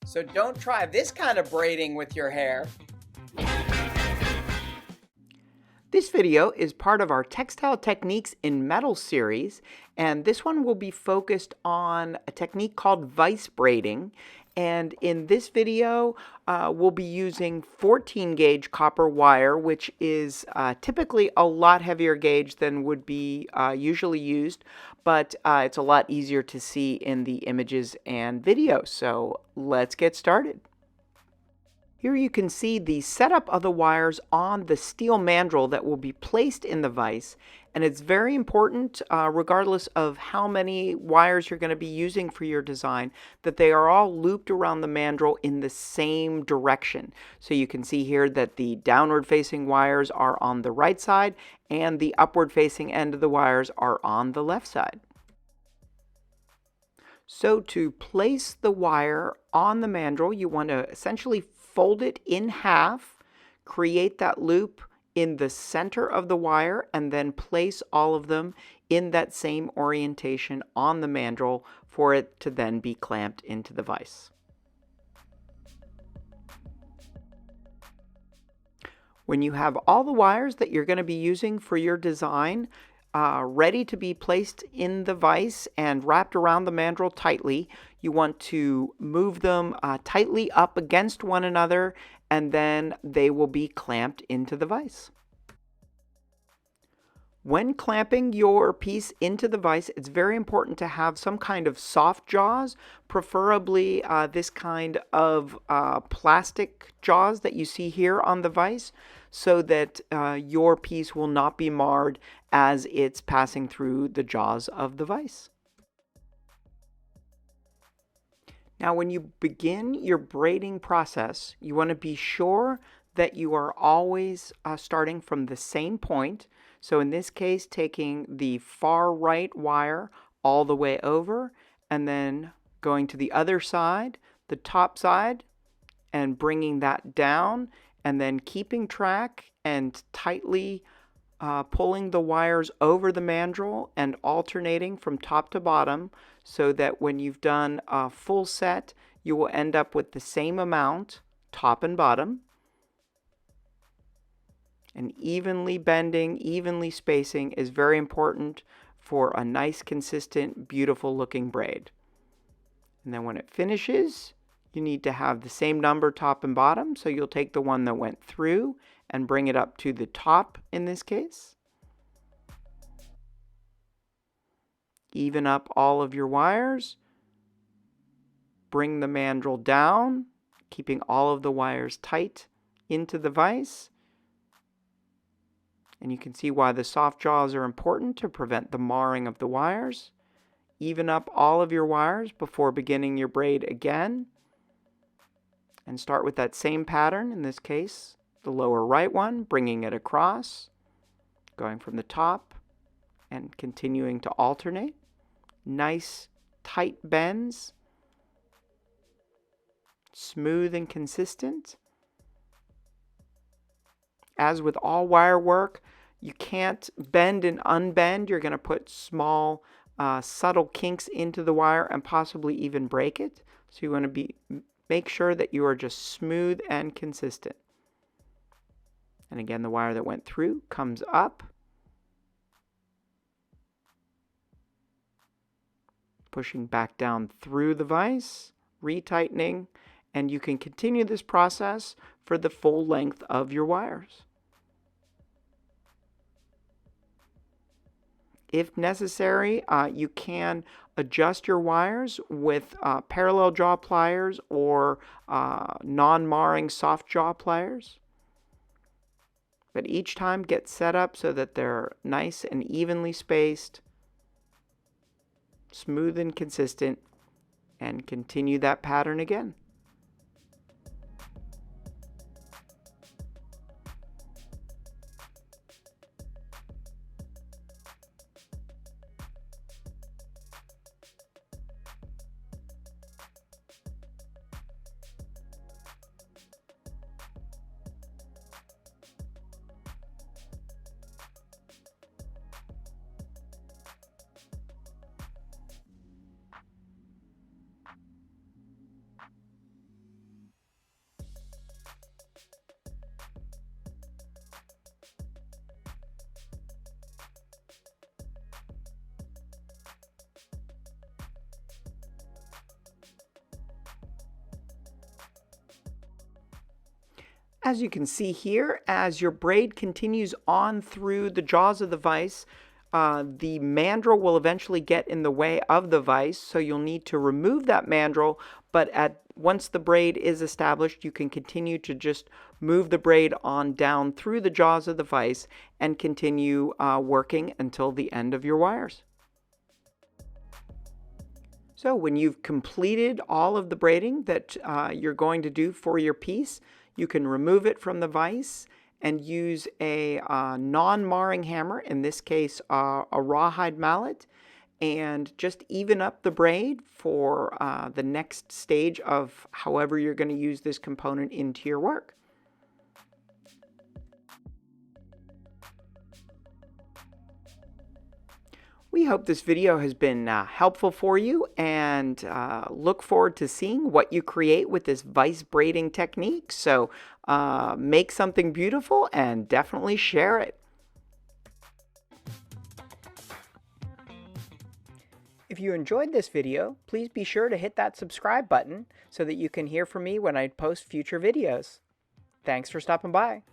So don't try this kind of braiding with your hair. This video is part of our Textile Techniques in Metal series, and this one will be focused on a technique called vise braiding. And in this video, we'll be using 14 gauge copper wire, which is typically a lot heavier gauge than would be usually used, but it's a lot easier to see in the images and videos. So let's get started. Here you can see the setup of the wires on the steel mandrel that will be placed in the vise, and it's very important, regardless of how many wires you're going to be using for your design, that they are all looped around the mandrel in the same direction. So you can see here that the downward facing wires are on the right side and the upward facing end of the wires are on the left side. So to place the wire on the mandrel, you want to essentially fold it in half, create that loop in the center of the wire, and then place all of them in that same orientation on the mandrel for it to then be clamped into the vise. When you have all the wires that you're going to be using for your design ready to be placed in the vise and wrapped around the mandrel tightly, you want to move them tightly up against one another, and then they will be clamped into the vise. When clamping your piece into the vise, it's very important to have some kind of soft jaws, preferably this kind of plastic jaws that you see here on the vise, so that your piece will not be marred as it's passing through the jaws of the vise. Now, when you begin your braiding process, you want to be sure that you are always starting from the same point. So in this case, taking the far right wire all the way over and then going to the other side, the top side, and bringing that down, and then keeping track and tightly pulling the wires over the mandrel and alternating from top to bottom, so that when you've done a full set, you will end up with the same amount, top and bottom. And evenly bending, evenly spacing is very important for a nice, consistent, beautiful looking braid. And then when it finishes, you need to have the same number top and bottom, so you'll take the one that went through and bring it up to the top in this case. Even up all of your wires. Bring the mandrel down, keeping all of the wires tight into the vise. And you can see why the soft jaws are important to prevent the marring of the wires. Even up all of your wires before beginning your braid again. And start with that same pattern, in this case, the lower right one, bringing it across, going from the top, and continuing to alternate. Nice, tight bends, smooth and consistent. As with all wire work, you can't bend and unbend. You're going to put small, subtle kinks into the wire and possibly even break it. So you want to make sure that you are just smooth and consistent. And again, the wire that went through comes up, pushing back down through the vise, retightening, and you can continue this process for the full length of your wires. If necessary, you can adjust your wires with parallel jaw pliers or non-marring soft jaw pliers. But each time get set up so that they're nice and evenly spaced, smooth and consistent, and continue that pattern again. As you can see here, as your braid continues on through the jaws of the vise, the mandrel will eventually get in the way of the vise, so you'll need to remove that mandrel, but once the braid is established, you can continue to just move the braid on down through the jaws of the vise and continue working until the end of your wires. So when you've completed all of the braiding that you're going to do for your piece, you can remove it from the vise and use a non-marring hammer, in this case a rawhide mallet, and just even up the braid for the next stage of however you're going to use this component into your work. We hope this video has been helpful for you, and look forward to seeing what you create with this vise braiding technique. So make something beautiful and definitely share it. If you enjoyed this video, please be sure to hit that subscribe button so that you can hear from me when I post future videos. Thanks for stopping by.